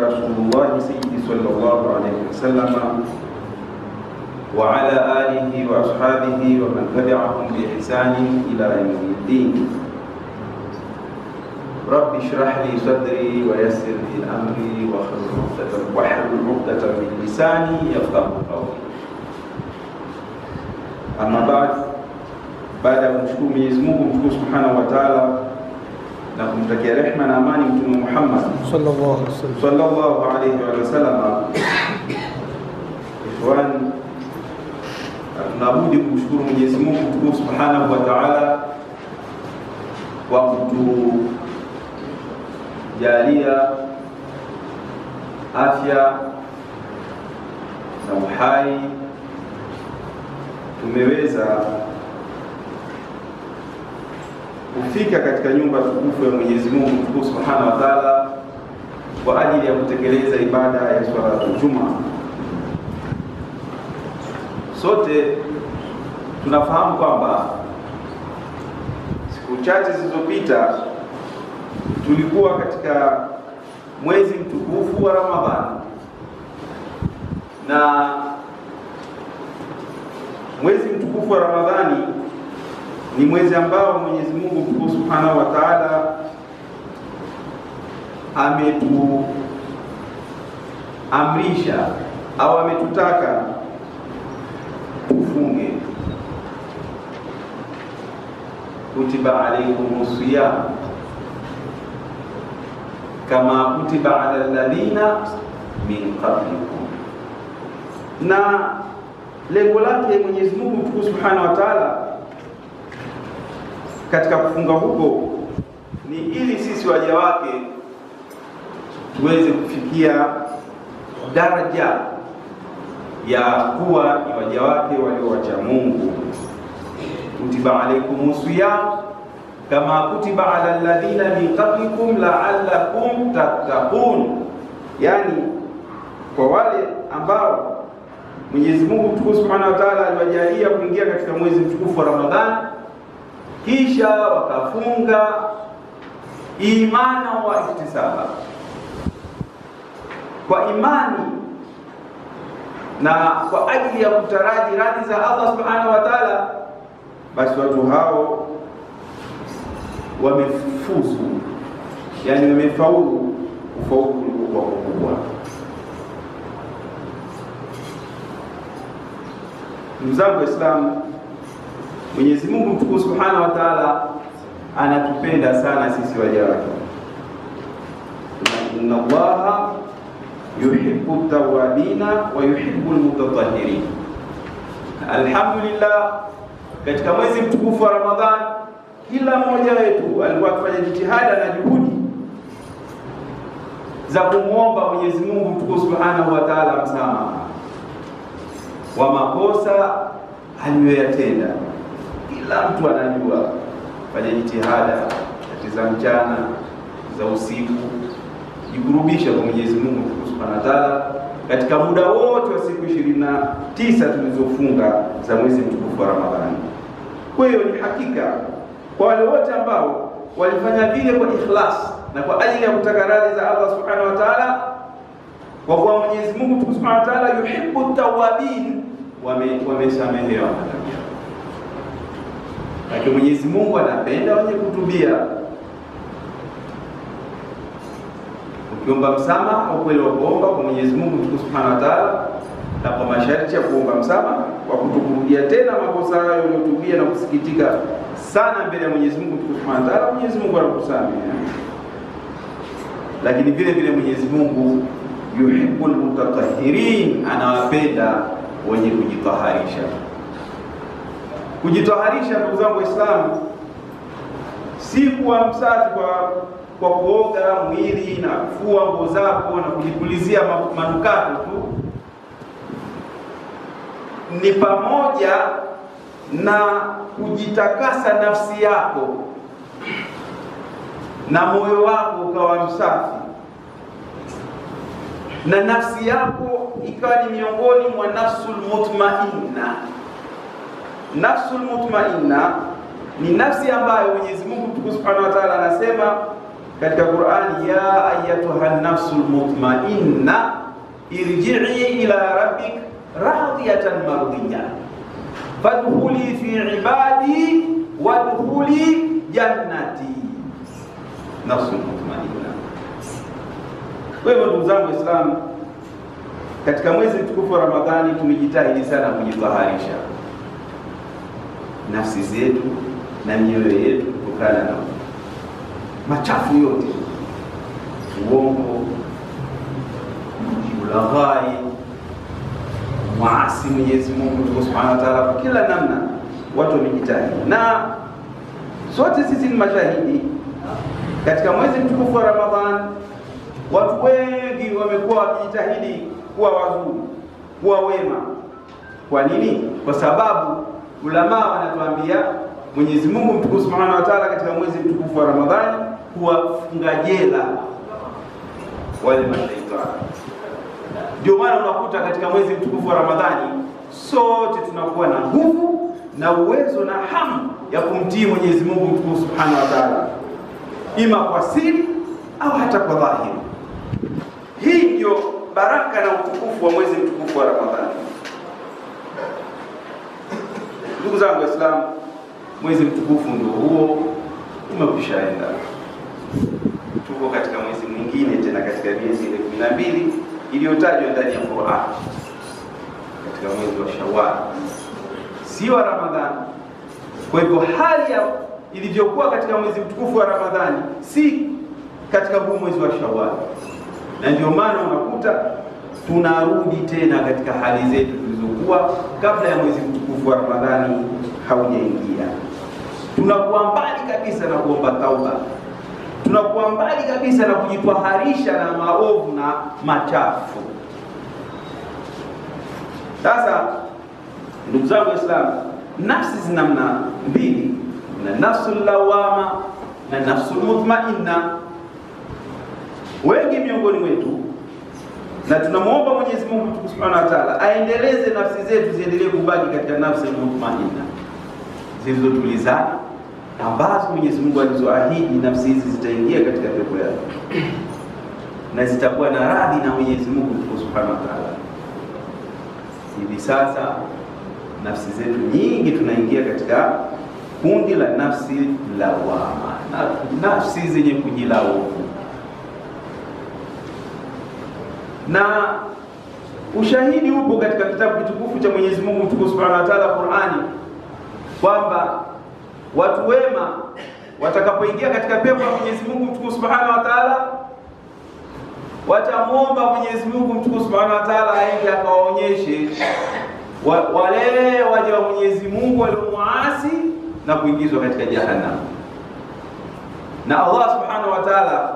رسول الله سيدي صلى الله عليه وسلم وعلى آله وأصحابه ومن تبعهم بإحسان إلى يوم الدين. رب اشرح لي صدري ويسر لي أمري واحلل عقدة من لساني يفقهوا قولي. أما baada ya kumshukuru Mwenyezi Mungu mtukufu Subhanahu wa Ta'ala na kumtakia rehema na amani Mtume Muhammad sallallahu alaihi wasallam, ikhwan, tunabudi kumshukuru Mwenyezi Mungu mtukufu Subhanahu wa Ta'ala kwa kutujalia afya na uhai. Tumeweza kufika katika nyumba tukufu ya Mwenyezi Mungu mtukufu Subhanahu wa Ta'ala kwa ajili ya kutekeleza ibada ya swala ya Ijumaa. Sote tunafahamu kwamba siku chache zilizopita tulikuwa katika mwezi mtukufu wa Ramadhani, na mwezi mtukufu wa Ramadhani ni mwezi ambao Mwenyezi Mungu mtukufu Subhanahu wa Ta'ala ametuamrisha au ametutaka tufunge. Kutiba alaykumus siyam kama kutiba ala alladhina min qablikum. Na lengo lake Mwenyezi Mungu mtukufu Subhanahu wa Ta'ala katika kufunga huko ni ili sisi waja wake tuweze kufikia daraja ya kuwa ni waja wake waliowacha Mungu. Kutiba alaykumus siyam kama kutiba ala alladhina min qablikum la'allakum tattaqun, yani kwa wale ambao Mwenyezi Mungu mtukufu Subhanahu wa Ta'ala aliwajalia kuingia katika mwezi mtukufu wa Ramadhani kisha wakafunga imana wa ihtisaba, kwa imani na kwa ajili ya kutaraji radhi za Allah Subhanahu wa Ta'ala, basi watu hao wamefuzu, yani wamefaulu ufaulu mkubwa. Ndugu zangu Waislamu, Mwenyezi Mungu mtukufu Subhanahu wa Ta'ala anatupenda sana sisi waja wake. Inna Allaha yuhibbu tawabina wa yuhibbu almutatahhirin. Alhamdulillah, katika mwezi mtukufu wa Ramadhan kila mmoja wetu alikuwa akifanya jitihada na juhudi za kumuomba Mwenyezi Mungu mtukufu Subhanahu wa Ta'ala msamaha wa makosa aliyoyatenda. Kila mtu anajua fanya jitihada za mchana za usiku jikurubisha kwa Mwenyezi Mungu Subhanahu wa Ta'ala katika muda wote wa siku 29 tulizofunga za mwezi mtukufu wa Ramadhani. Kwa hiyo ni hakika kwa wale wote ambao walifanya vile kwa ikhlas na kwa ajili ya kutaka radhi za Allah Subhanahu wa Ta'ala, kwa kuwa Mwenyezi Mungu Subhanahu wa Ta'ala yuhibbu tawabin, wamesamehewa madhambi yao. Lakini Mwenyezi Mungu anapenda wenye kutubia. Ukiomba msamaha au kweli kuomba kwa Mwenyezi Mungu Subhanahu wa Ta'ala, na kwa masharti ya kuomba msamaha kwa kutokurudia tena makosa hayo uliyotubia na kusikitika sana mbele ya Mwenyezi Mungu Subhanahu wa Ta'ala, Mwenyezi Mungu anakusamehe. Lakini vile vile Mwenyezi Mungu yuhibbul mutatahhirin, anawapenda wenye kujitaharisha. Kujitaharisha, ndugu zangu Waislamu, si kuwa msafi kwa kuoga mwili na kufua nguo zako na kujipulizia manukato tu. Ni pamoja na kujitakasa nafsi yako na moyo wako ukawa msafi, na nafsi yako ikawa ni miongoni mwa nafsul mutmainna. Nafsul mutmainna ni nafsi ambayo Mwenyezi Mungu Subhanahu wa Ta'ala anasema katika Qur'ani, ya ayyatuhan nafsul mutmainna irji'i ila rabbik radiyatan mardiyya fadkhuli fi ibadi wadkhuli jannati. Nafsul mutmainna. Kwa hivyo ndugu zangu Waislamu, katika mwezi mtukufu wa Ramadhani tumejitahidi sana kujitaharisha nafsi zetu na mioyo yetu kutokana na machafu yote, uongo, ulaghai, maasi Mwenyezi Mungu Subhanahu wa Ta'ala. Kwa kila namna watu wamejitahidi, na sote sisi ni mashahidi. Katika mwezi mtukufu wa Ramadhani watu wengi wamekuwa wakijitahidi kuwa wazuri, kuwa wema. Kwa nini? Kwa sababu ulama wanatuambia Mwenyezi Mungu mtukufu Subhanahu wa Ta'ala katika mwezi mtukufu wa Ramadhani huwafunga jela wale mashaitani. Ndio maana unakuta katika mwezi mtukufu wa Ramadhani sote tunakuwa na nguvu na uwezo na hamu ya kumtii Mwenyezi Mungu mtukufu Subhanahu wa Ta'ala, ima kwa siri au hata kwa dhahiri. Hii ndio baraka na utukufu wa mwezi mtukufu wa Ramadhani. Ndugu zangu Waislamu, mwezi mtukufu ndio huo umekwishaenda. Tuko katika mwezi mwingine tena katika miezi 12 iliyotajwa ndani ya Qur'an, katika mwezi wa Shawwal, sio Ramadhani. Kwa hivyo hali ya ilivyokuwa katika mwezi mtukufu wa Ramadhani si katika huu mwezi wa Shawwal, na ndio maana unakuta tunarudi tena katika hali zetu zilizokuwa kabla ya mwezi mtukufu wa Ramadhani haujaingia. Tunakuwa mbali kabisa na kuomba tauba, tunakuwa mbali kabisa na kujitwaharisha na maovu na machafu. Sasa ndugu zangu Waislamu, nafsi zina namna mbili, na nafsul lawama na nafsul mutmainna. Wengi miongoni wetu, na tunamuomba Mwenyezi Mungu Subhanahu wa Ta'ala aendeleze nafsi zetu ziendelee kubaki katika nafsi mutmainna zilizotulizana, ambazo Mwenyezi Mungu alizoahidi nafsi hizi zitaingia katika pepo yake na zitakuwa na radhi na Mwenyezi Mungu Subhanahu wa Ta'ala. Hivi sasa nafsi zetu nyingi tunaingia katika kundi la nafsi lawama, na nafsi zenye kujilaumu. Na ushahidi upo katika kitabu kitukufu cha Mwenyezi Mungu mtukufu Subhanahu wa Ta'ala, Qur'ani, kwamba watu wema watakapoingia katika pepo ya Mwenyezi Mungu mtukufu Subhanahu wa Ta'ala, watamuomba Mwenyezi Mungu mtukufu Subhanahu wa Ta'ala aende akawaonyeshe wale waja wa Mwenyezi Mungu waliomuasi na kuingizwa katika jahannam. Na Allah Subhanahu wa Ta'ala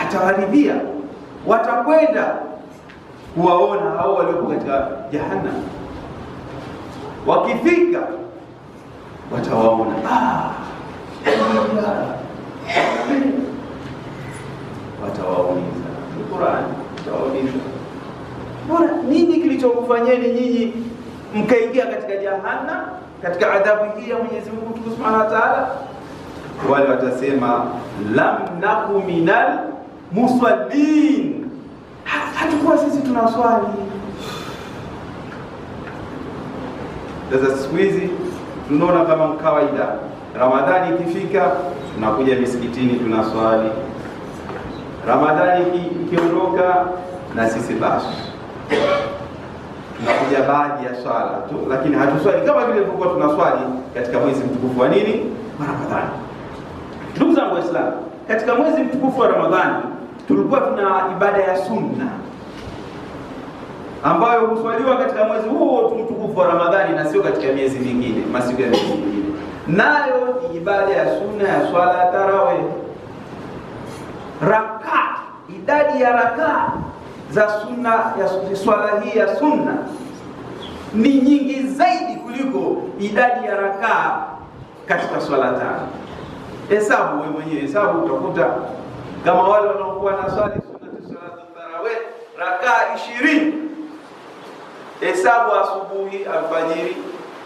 atawaridhia, watakwenda kuwaona hao walio katika jahannam. Wakifika watawaona, watawauliza, Qur'an watawauliza, bora nini kilichokufanyeni nyinyi mkaingia katika jahannam, katika adhabu hii ya Mwenyezi Mungu Subhanahu wa Ta'ala? Wale watasema, lam naku minal musallin, hatakuwa sisi tunaswali. Sasa siku hizi tunaona kama kawaida, Ramadhani ikifika tunakuja misikitini tunaswali, Ramadhani ikiondoka na sisi basi tunakuja baadhi ya swala tu, lakini hatuswali kama vile tulikuwa tunaswali katika mwezi mtukufu wa nini? Wa Ramadhani. Ndugu zangu Waislamu, katika mwezi mtukufu wa Ramadhani tulikuwa tuna ibada ya sunna ambayo huswaliwa katika mwezi huo mtukufu wa Ramadhani na sio katika miezi mingine, masiku ya miezi mingine. Nayo ni ibada ya sunna ya swala ya tarawih. Rakaa, idadi ya rakaa za sunna ya swala hii ya sunna ni nyingi zaidi kuliko idadi ya rakaa katika swala tano. Hesabu wewe mwenyewe, hesabu utakuta kama wale wanaokuwa na swali sunna tarawih rakaa 20. Hesabu asubuhi, alfajiri,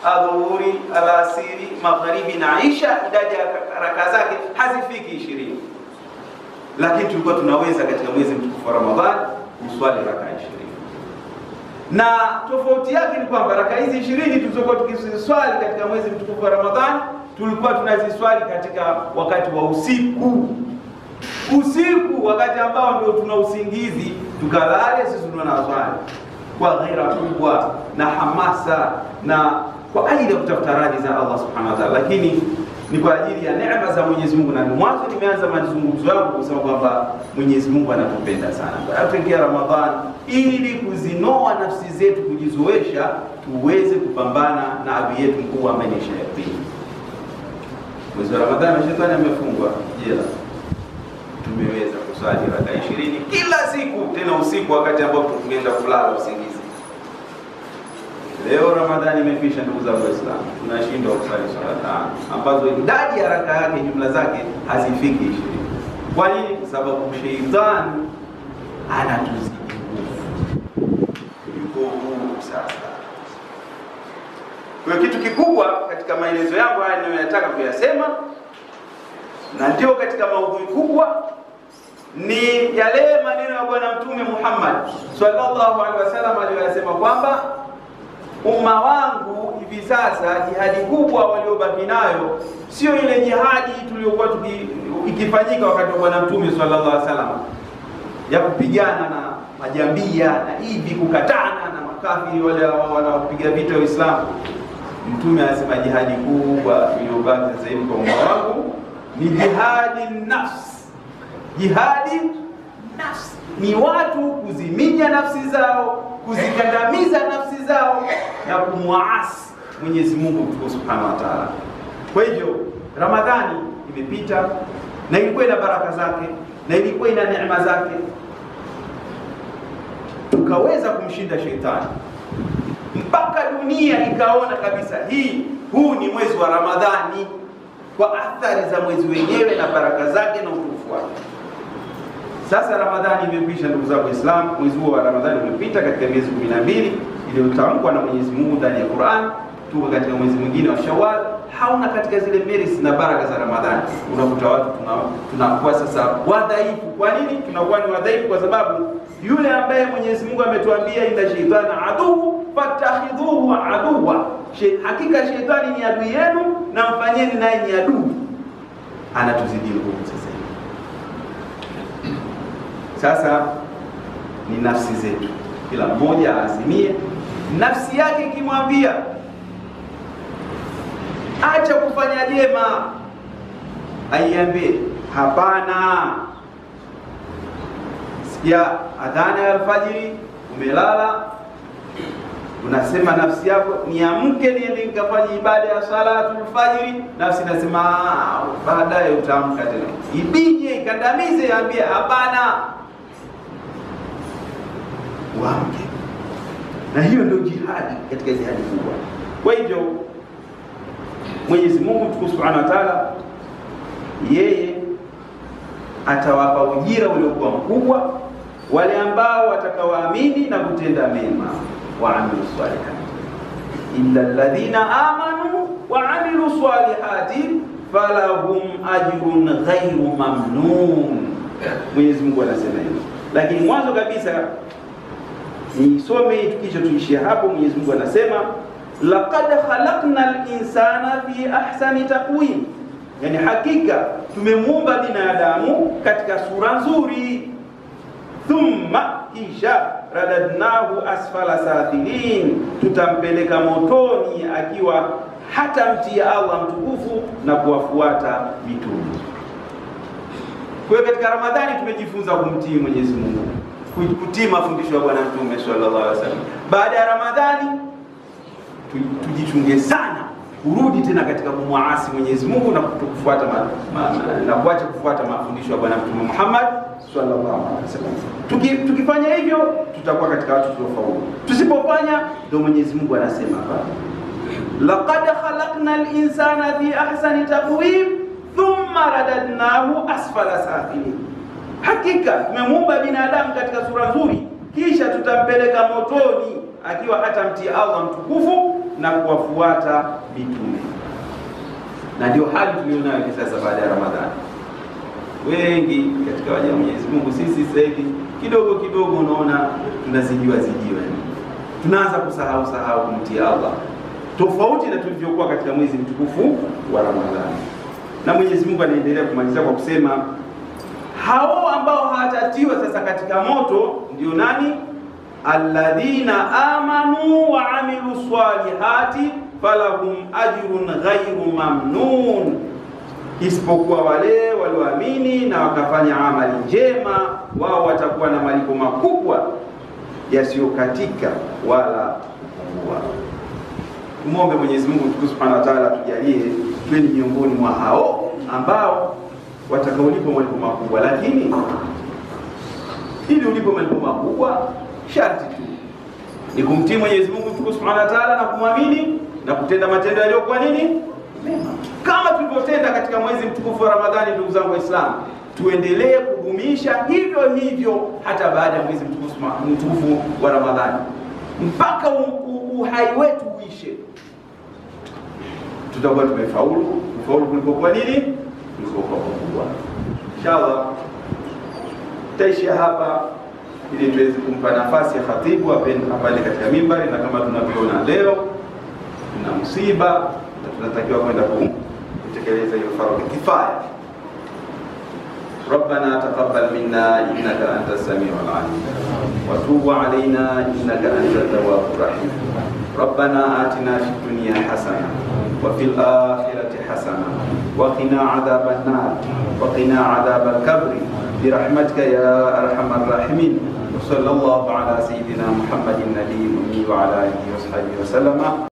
adhuhuri, alasiri, magharibi na isha, idadi ya rakaa zake hazifiki 20. lakini tulikuwa tunaweza katika mwezi mtukufu wa Ramadhani kuswali raka 20. Na tofauti yake ni kwamba raka hizi 20 tulizokuwa tukiswali katika mwezi mtukufu wa Ramadhani tulikuwa tunaziswali katika wakati wa usiku. Usiku, wakati ambao ndio tuna usingizi, tukalale sisi tunaswali kwa ghaira kubwa na hamasa na kwa ajili ya kutafuta radhi za Allah subhanahu wa ta'ala, lakini ni kwa ajili ya neema za Mwenyezi Mungu. Na mwanzo nimeanza mazungumzo yangu kusema kwamba Mwenyezi Mungu anatupenda sana. Tunapoingia Ramadhani ili kuzinoa nafsi zetu, kujizoesha tuweze kupambana na adui yetu mkubwa ambaye ni shetani. Mwezi wa Ramadhani shetani amefungwa jela. Tumeweza kuswali raka 20 kila siku, tena usiku wakati ambao tunaenda kulala usingizi. Leo Ramadhani imekwisha, ndugu zangu Waislamu, tunashindwa kusali swala 5 ambazo idadi ya raka yake jumla zake hazifiki 20. Kwa nini? Kwa sababu sheitani anatuzidi nguvu sasa. Kwa kitu kikubwa katika maelezo yangu haya ninayotaka kuyasema, na ndio katika maudhui kubwa, ni yale maneno ya Bwana Mtume Muhammad sallallahu alaihi wasallam aliyosema kwamba umma wangu hivi sasa jihadi kubwa waliobaki nayo sio ile jihadi tuliyokuwa ikifanyika wakati wa Bwana Mtume sallallahu alaihi wasallam ya kupigana na majambia na hivi kukatana na makafiri wale wanaopiga vita Uislamu. Mtume anasema jihadi kubwa iliyobaki sasa hivi kwa umma wangu ni jihadi nafsi. Jihadi nafsi ni watu kuziminya nafsi zao, kuzikandamiza nafsi zao na kumwasi Mwenyezi Mungu Subhanahu wa Ta'ala. Kwa hivyo Ramadhani imepita na ilikuwa ina baraka zake na ilikuwa ina neema zake, tukaweza kumshinda shetani mpaka dunia ikaona kabisa huu ni mwezi wa Ramadhani kwa athari za mwezi wenyewe na baraka zake na utukufu wake. Sasa Ramadhani imekwisha, ndugu zangu Waislamu. Mwezi huo wa Ramadhani umepita katika miezi 12 iliyotamkwa na Mwenyezi Mungu ndani ya Qur'an. Tuko katika mwezi mwingine wa Shawwal, hauna katika zile merits na baraka za Ramadhani. Unakuta watu tunakuwa sasa wadhaifu. Kwa nini tunakuwa ni wadhaifu? Kwa sababu yule ambaye Mwenyezi Mungu ametuambia inna shaytana aduwwu fattakhidhuhu aduwwa, hakika shetani ni adui yenu na mfanyeni naye ni adui, anatuzidi nguvu sasa. Sasa ni nafsi zetu, kila mmoja azimie nafsi yake ikimwambia acha kufanya jema, aiambie hapana. Sikia adhana ya alfajiri, umelala, unasema nafsi yako niamke niende nikafanye ibada ya salatul fajiri, nafsi nasema baadaye utaamka tena. Ibije ikandamize, iambie hapana, uamke. Na hiyo ndio jihadi katika jihadi kubwa. Kwa hivyo Mwenyezi Mungu Subhanahu wa Ta'ala yeye atawapa ujira uliokuwa mkubwa wale ambao watakaoamini na kutenda mema, wa amilu salihati, illa alladhina amanu wa amilu salihati falahum ajrun ghairu mamnun. Mwenyezi Mungu anasema hivyo. Lakini mwanzo kabisa nisome tukisha tuishia hapo. Mwenyezi Mungu anasema laqad khalaqnal insana fi ahsani taqwim, yani hakika tumemuumba binadamu katika sura nzuri. Thumma kisha radadnahu asfala safilin, tutampeleka motoni akiwa hata mtia Allah mtukufu na kuwafuata mitume. Kwa hiyo katika Ramadhani tumejifunza kumtii Mwenyezi Mungu, kutii mafundisho ya Bwana Mtume sallallahu alaihi wasallam. Baada ya Ramadhani tujichunge sana kurudi tena katika kumwasi Mwenyezi Mungu na kutokufuata na kuacha kufuata mafundisho ya Bwana Mtume Muhammad sallallahu alaihi wasallam. Tukifanya hivyo tutakuwa katika watu tofauti. Tusipofanya ndio Mwenyezi Mungu anasema hapa, laqad khalaqnal insana fi ahsani taqwim thumma radadnahu asfala safilin, hakika tumemuumba binadamu katika sura nzuri kisha tutampeleka motoni akiwa hata mtii Allah mtukufu na kuwafuata mitume. Na ndio hali tulionayo hivi sasa baada ya Ramadhani. wengi katika waja wa Mwenyezi Mungu, sisi sasa hivi kidogo kidogo unaona tunazidiwa, tunaanza kusahau kumtii Allah, tofauti na tulivyokuwa katika mwezi mtukufu wa Ramadhani. Na Mwenyezi Mungu anaendelea kumalizia kwa kusema hao ambao hawatatiwa sasa katika moto ndio nani? Alladhina amanu wa amilu salihati falahum ajrun ghairu mamnun, isipokuwa wale walioamini na wakafanya amali njema, wao watakuwa na malipo makubwa yasiyokatika wala kupungua. Muombe Mwenyezi Mungu Subhanahu wa Ta'ala tujalie tuwe miongoni mwa hao ambao watakaolipo malipo makubwa. Lakini ili ulipo malipo makubwa, sharti tu ni kumtii Mwenyezi Mungu Subhanahu wa Ta'ala na kumwamini na kutenda matendo yaliyokuwa nini? Mema. Kama tulivyotenda katika mwezi mtukufu wa Ramadhani, ndugu zangu Waislamu, tuendelee kudumisha hivyo hivyo hata baada ya mwezi mtukufu wa Ramadhani mpaka uhai wetu uishe. Tutakuwa tumefaulu kulipokuwa nini? Kulipokuwa kubwa. Inshallah taishia hapa ili tuweze kumpa nafasi ya khatibu apande katika mimbari, na kama tunavyoona leo tuna msiba na tunatakiwa kwenda kutekeleza hiyo faradhi kifaya. ربنا تقبل منا إنك أنت السميع العليم وتوب علينا إنك أنت التواب الرحيم. ربنا آتنا في الدنيا حسنة وفي الآخرة حسنة وقنا عذاب النار وقنا عذاب القبر برحمتك يا أرحم الراحمين. وصلى الله على سيدنا محمد النبي الأمي وعلى آله وصحبه وسلم.